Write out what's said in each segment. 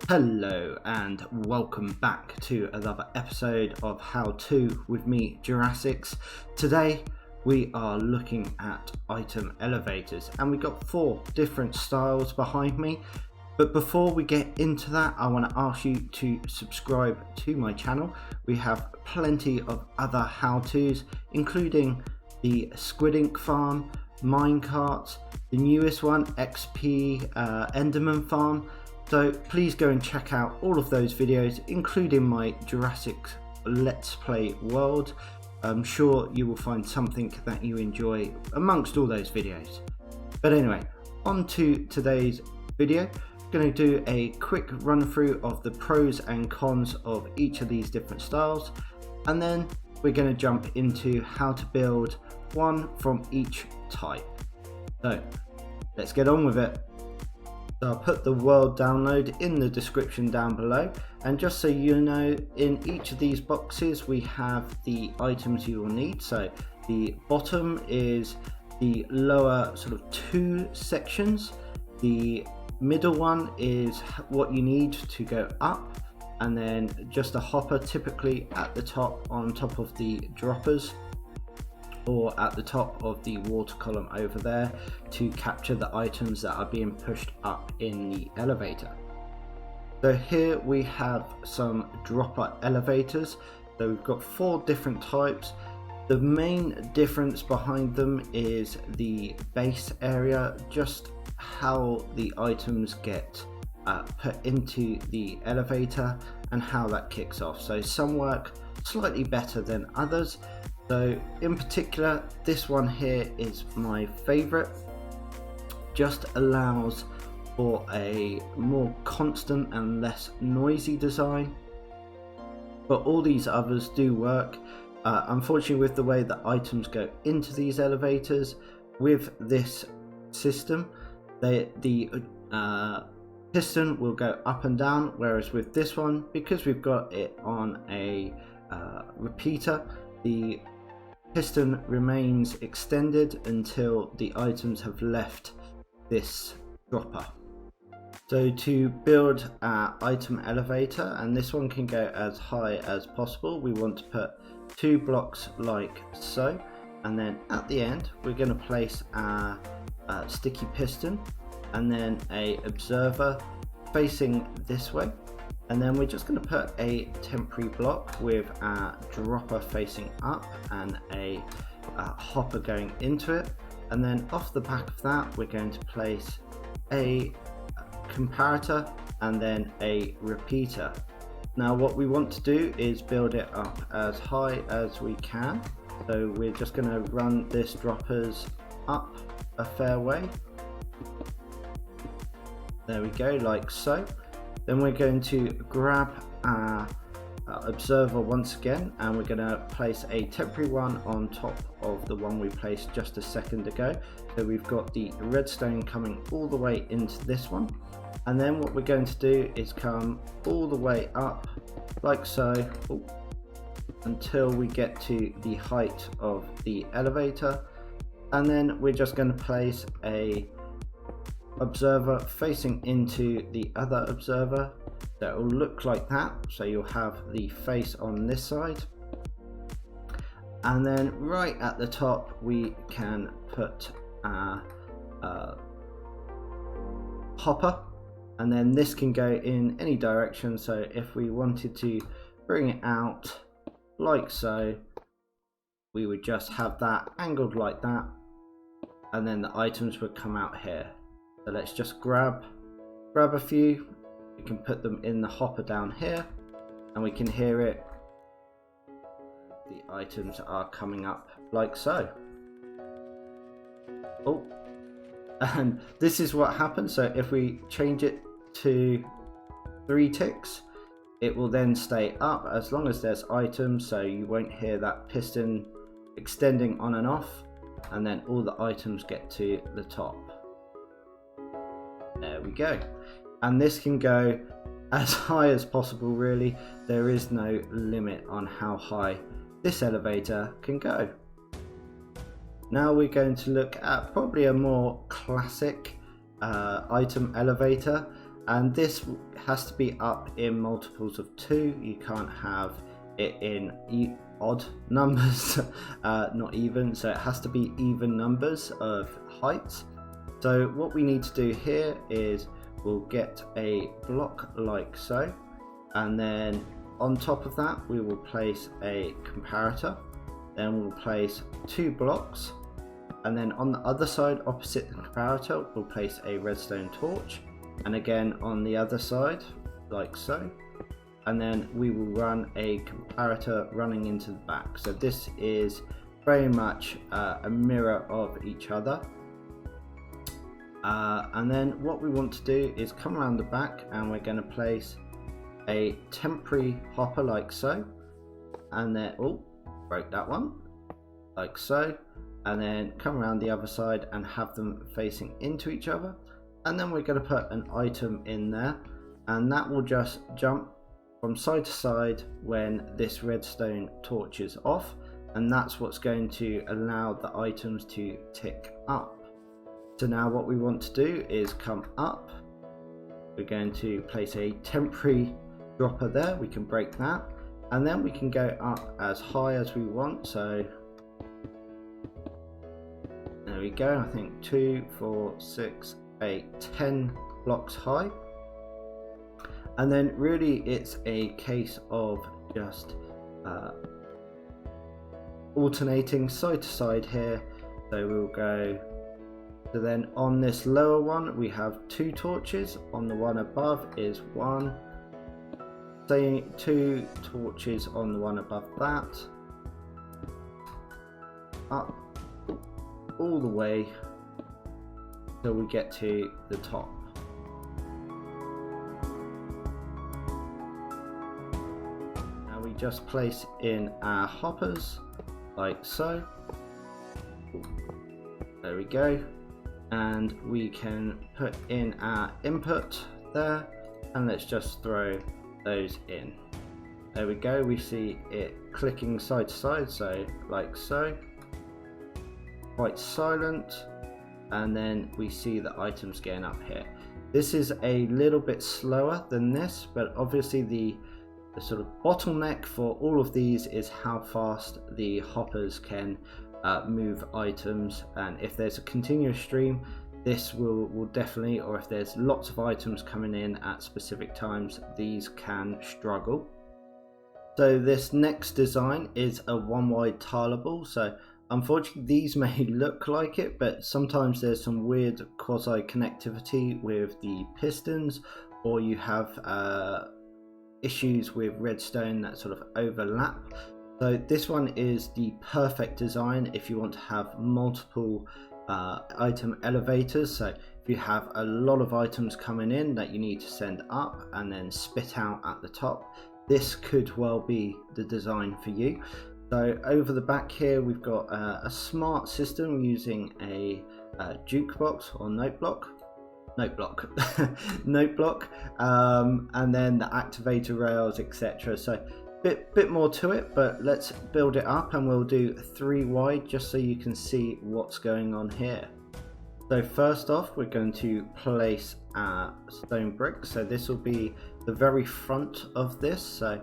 Hello and welcome back to another episode of How To with me, Jurassics. Today we are looking at item elevators and we've got 4 different styles behind me. But before we get into that, I want to ask you to subscribe to my channel. We have plenty of other how-tos, including the Squid Ink farm, minecarts, the newest one, XP Enderman farm. So please go and check out all of those videos, including my Jurassic Let's Play World. I'm sure you will find something that you enjoy amongst all those videos. But anyway, on to today's video. I'm going to do a quick run through of the pros and cons of each of these different styles, and then we're going to jump into how to build one from each type. So let's get on with it. So I'll put the world download in the description down below, and just so you know, in each of these boxes we have the items you will need. So the bottom is the lower sort of 2 sections, the middle one is what you need to go up, and then just a hopper typically at the top, on top of the droppers, or at the top of the water column over there to capture the items that are being pushed up in the elevator. So here we have some dropper elevators. So we've got 4 different types. The main difference behind them is the base area, just how the items get put into the elevator and how that kicks off. So some work slightly better than others. So in particular, this one here is my favorite. Just allows for a more constant and less noisy design, but all these others do work. Unfortunately, with the way that items go into these elevators with this system, the piston will go up and down, whereas with this one, because we've got it on a repeater, the piston remains extended until the items have left this dropper. So to build our item elevator, and this one can go as high as possible, we want to put 2 blocks like so, and then at the end we're going to place our sticky piston and then a observer facing this way. And then we're just going to put a temporary block with our dropper facing up and a hopper going into it. And then off the back of that, we're going to place a comparator and then a repeater. Now what we want to do is build it up as high as we can. So we're just going to run this droppers up a fair way. There we go, like so. Then we're going to grab our observer once again, and we're going to place a temporary one on top of the one we placed just a second ago. So we've got the redstone coming all the way into this one, and then what we're going to do is come all the way up like so until we get to the height of the elevator, and then we're just going to place a observer facing into the other observer that will look like that. So you'll have the face on this side, and then right at the top we can put our hopper, and then this can go in any direction. So if we wanted to bring it out like so, we would just have that angled like that, and then the items would come out here. So let's just grab a few. We can put them in the hopper down here, and we can hear it. The items are coming up like so. Oh, and this is what happens. So if we change it to 3 ticks, it will then stay up as long as there's items, so you won't hear that piston extending on and off, and then all the items get to the top. There we go. And this can go as high as possible, really. There is no limit on how high this elevator can go. Now we're going to look at probably a more classic item elevator, and this has to be up in multiples of 2. You can't have it in odd numbers, not even, so it has to be even numbers of heights. So what we need to do here is we'll get a block like so, and then on top of that we will place a comparator, then we'll place 2 blocks, and then on the other side opposite the comparator we'll place a redstone torch, and again on the other side like so, and then we will run a comparator running into the back. So this is very much a mirror of each other. And then what we want to do is come around the back, and we're going to place a temporary hopper like so, and then broke that one, like so, and then come around the other side and have them facing into each other, and then we're going to put an item in there, and that will just jump from side to side when this redstone torch is off, and that's what's going to allow the items to tick up. So now what we want to do is come up, we're going to place a temporary dropper there, we can break that, and then we can go up as high as we want. So there we go, I think 2, 4, 6, 8, 10 blocks high. And then really it's a case of just alternating side to side here. So we'll go, so then on this lower one we have 2 torches, on the one above is 1, say 2 torches on the one above that, up all the way till we get to the top. Now we just place in our hoppers like so, there we go, and we can put in our input there, and let's just throw those in. There we go, we see it clicking side to side, so like so, quite silent, and then we see the items getting up here. This is a little bit slower than this, but obviously the sort of bottleneck for all of these is how fast the hoppers can move items, and if there's a continuous stream this will definitely, or if there's lots of items coming in at specific times, these can struggle. So this next design is a one wide tileable. So unfortunately these may look like it, but sometimes there's some weird quasi connectivity with the pistons, or you have issues with redstone that sort of overlap. So this one is the perfect design if you want to have multiple item elevators. So if you have a lot of items coming in that you need to send up and then spit out at the top, this could well be the design for you. So over the back here we've got a smart system using a jukebox or note block, and then the activator rails, etc. So bit more to it, but let's build it up, and we'll do 3 wide just so you can see what's going on here. So first off we're going to place our stone bricks, so this will be the very front of this, so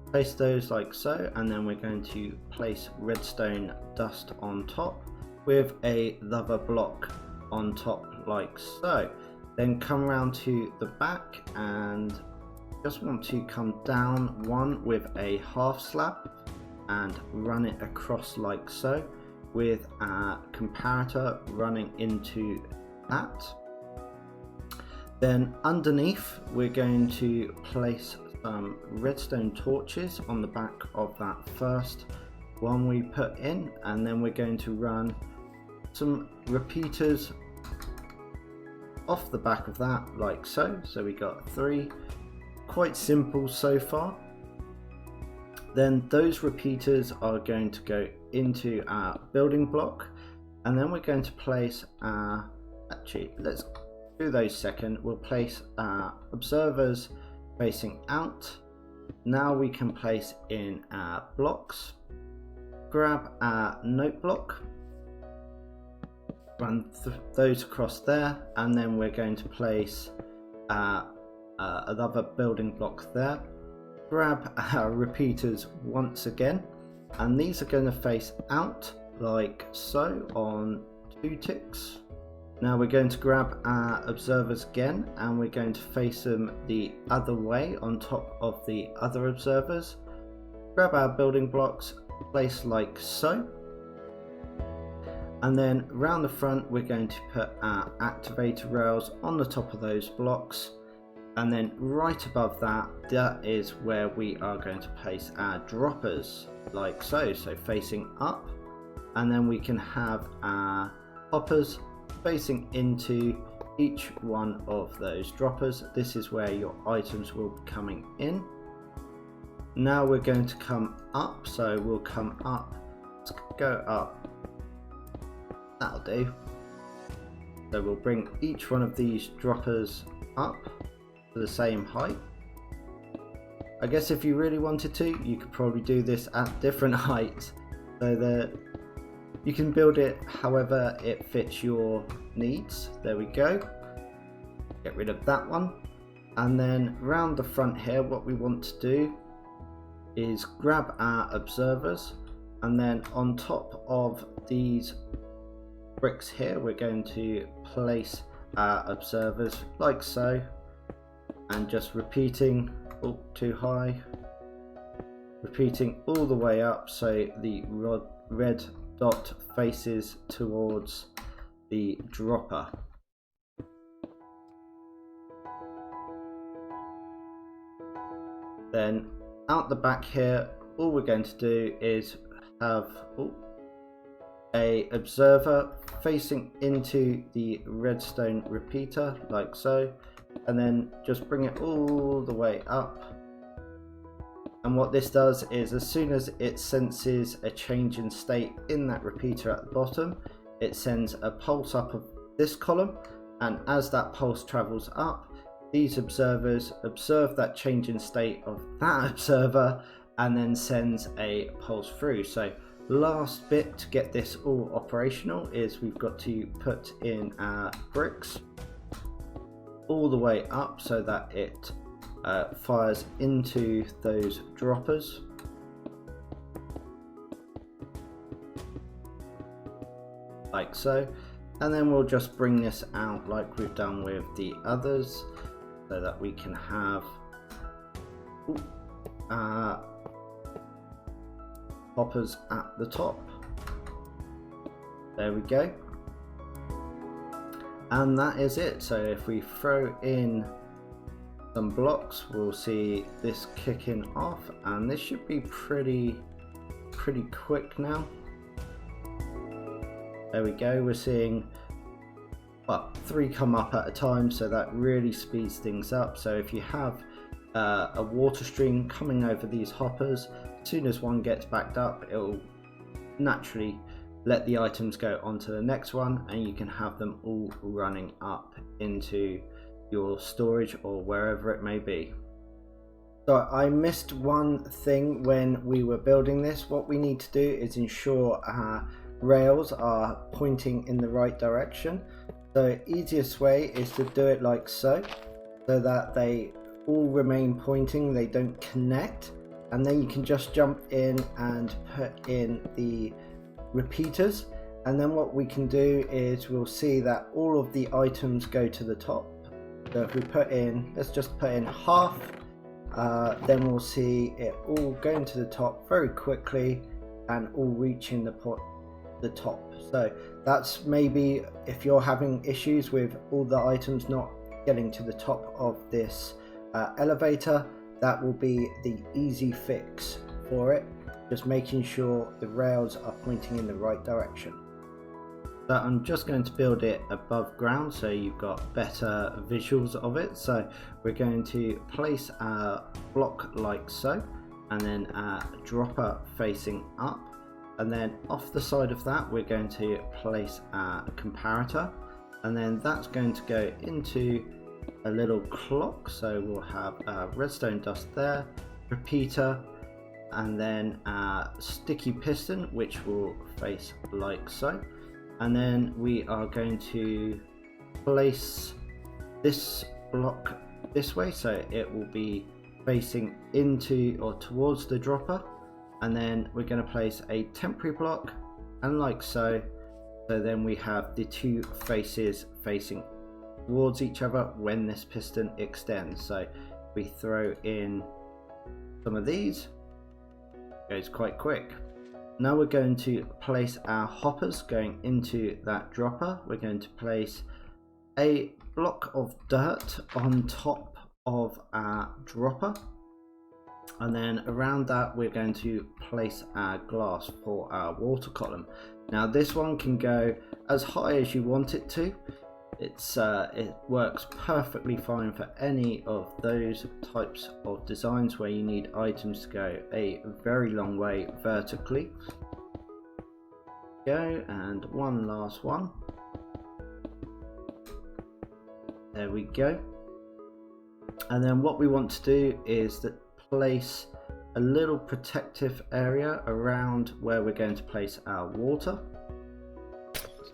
place those like so, and then we're going to place redstone dust on top with another block on top like so. Then come around to the back and just want to come down one with a half slab and run it across like so, with our comparator running into that. Then underneath we're going to place some redstone torches on the back of that first one we put in, and then we're going to run some repeaters off the back of that like so. So we got 3, quite simple so far. Then those repeaters are going to go into our building block, and then we're going to place our, actually let's do those second, we'll place our observers facing out. Now we can place in our blocks, grab our note block, run those across there, and then we're going to place another building block there. Grab our repeaters once again, and these are going to face out like so on 2 ticks. Now we're going to grab our observers again, and we're going to face them the other way on top of the other observers. Grab our building blocks, place like so, and then around the front we're going to put our activator rails on the top of those blocks, and then right above that, that is where we are going to place our droppers like so, so facing up, and then we can have our hoppers facing into each one of those droppers. This is where your items will be coming in. Now we're going to come up, so we'll come up, let's go up, that'll do. So we'll bring each one of these droppers up to the same height. I guess if you really wanted to, you could probably do this at different heights, so that you can build it however it fits your needs. There we go. Get rid of that one. And then round the front here, what we want to do is grab our observers, and then on top of these bricks here, we're going to place our observers like so, and just repeating, oh, too high, repeating all the way up so the red dot faces towards the dropper. Then out the back here, all we're going to do is have a observer facing into the redstone repeater like so, and then just bring it all the way up. And what this does is, as soon as it senses a change in state in that repeater at the bottom, it sends a pulse up of this column, and as that pulse travels up, these observers observe that change in state of that observer and then sends a pulse through. So last bit to get this all operational is we've got to put in our bricks all the way up so that it fires into those droppers. Like so. And then we'll just bring this out like we've done with the others, so that we can have hoppers at the top. There we go. And that is it. So if we throw in some blocks, we'll see this kicking off, and this should be pretty quick now. There we go. We're seeing 3 come up at a time, so that really speeds things up. So if you have a water stream coming over these hoppers, as soon as one gets backed up, it will naturally let the items go onto the next one, and you can have them all running up into your storage or wherever it may be. So I missed one thing when we were building this. What we need to do is ensure our rails are pointing in the right direction. The easiest way is to do it like so that they all remain pointing, they don't connect, and then you can just jump in and put in the repeaters, and then what we can do is we'll see that all of the items go to the top. So if we put in, let's just put in half, then we'll see it all going to the top very quickly and all reaching the top. So that's maybe if you're having issues with all the items not getting to the top of this elevator, that will be the easy fix for it, just making sure the rails are pointing in the right direction. So I'm just going to build it above ground so you've got better visuals of it. So we're going to place our block like so, and then our dropper facing up, and then off the side of that we're going to place our comparator, and then that's going to go into a little clock. So we'll have redstone dust there, repeater, and then a sticky piston which will face like so. And then we are going to place this block this way, so it will be facing into or towards the dropper, and then we're going to place a temporary block, and like so. So then we have the two faces facing towards each other when this piston extends. So we throw in some of these, it goes quite quick. Now we're going to place our hoppers going into that dropper. We're going to place a block of dirt on top of our dropper, and then around that we're going to place our glass for our water column. Now this one can go as high as you want it to. It works perfectly fine for any of those types of designs where you need items to go a very long way vertically. Go, and one last one. There we go. And then what we want to do is that place a little protective area around where we're going to place our water.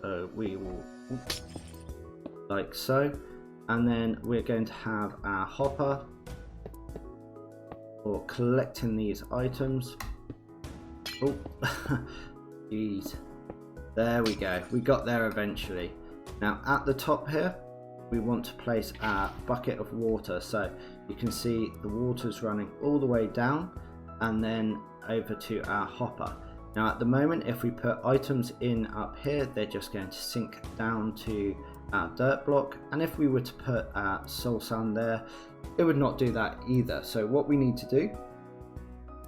So we will, like so, and then we're going to have our hopper for collecting these items. Oh, jeez. There we go. We got there eventually. Now at the top here, we want to place our bucket of water. So you can see the water's running all the way down and then over to our hopper. Now at the moment, if we put items in up here, they're just going to sink down to our dirt block, and if we were to put our soul sand there, it would not do that either. So what we need to do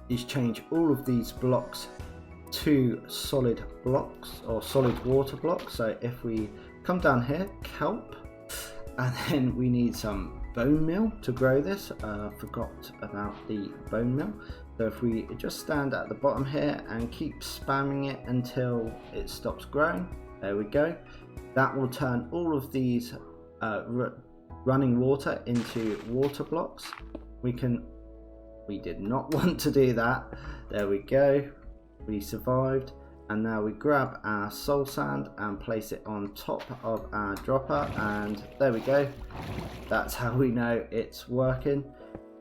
is change all of these blocks to solid blocks or solid water blocks. So if we come down here, kelp, and then we need some bone meal to grow this. Forgot about the bone meal. So if we just stand at the bottom here and keep spamming it until it stops growing, there we go. That will turn all of these running water into water blocks. We did not want to do that. There we go. We survived. And now we grab our soul sand and place it on top of our dropper, and there we go. That's how we know it's working.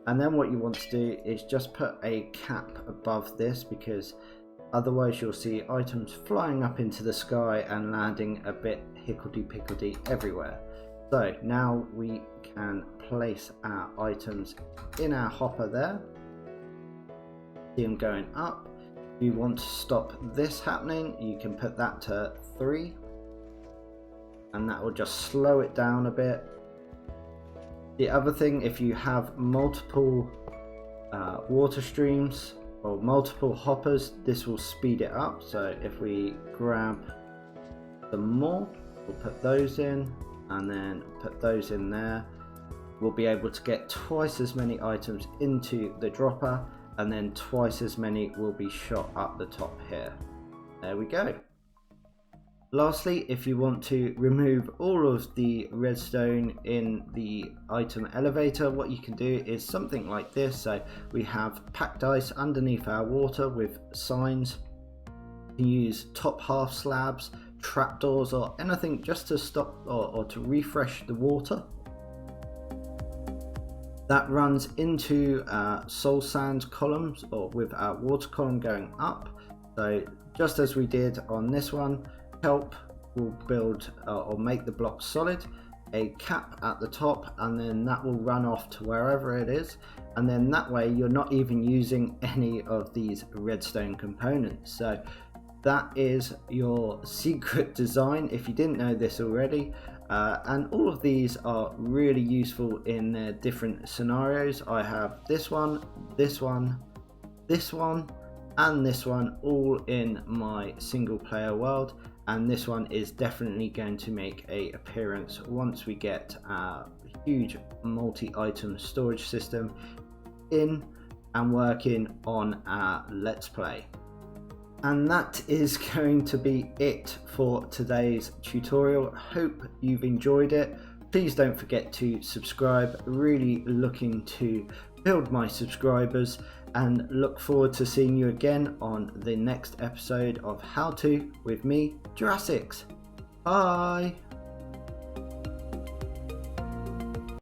And then what you want to do is just put a cap above this, because otherwise you'll see items flying up into the sky and landing a bit hickledy-pickledy everywhere. So now we can place our items in our hopper there. See them going up. If you want to stop this happening, you can put that to 3, and that will just slow it down a bit. The other thing, if you have multiple water streams or multiple hoppers, this will speed it up. So if we grab some more, we'll put those in and then put those in there, we'll be able to get twice as many items into the dropper, and then twice as many will be shot up the top here. There we go. Lastly, if you want to remove all of the redstone in the item elevator, what you can do is something like this. So we have packed ice underneath our water with signs. You can use top half slabs, trapdoors, or anything just to stop or to refresh the water. That runs into soul sand columns, or with our water column going up. So just as we did on this one, kelp will build or make the block solid, a cap at the top, and then that will run off to wherever it is, and then that way you're not even using any of these redstone components. So that is your secret design if you didn't know this already. And all of these are really useful in their different scenarios. I have this one, this one, this one, and this one all in my single player world, and this one is definitely going to make an appearance once we get our huge multi-item storage system in and working on our Let's Play. And that is going to be it for today's tutorial. Hope you've enjoyed it. Please don't forget to subscribe. Really looking to build my subscribers, and look forward to seeing you again on the next episode of How To with me, Jurassics. Bye!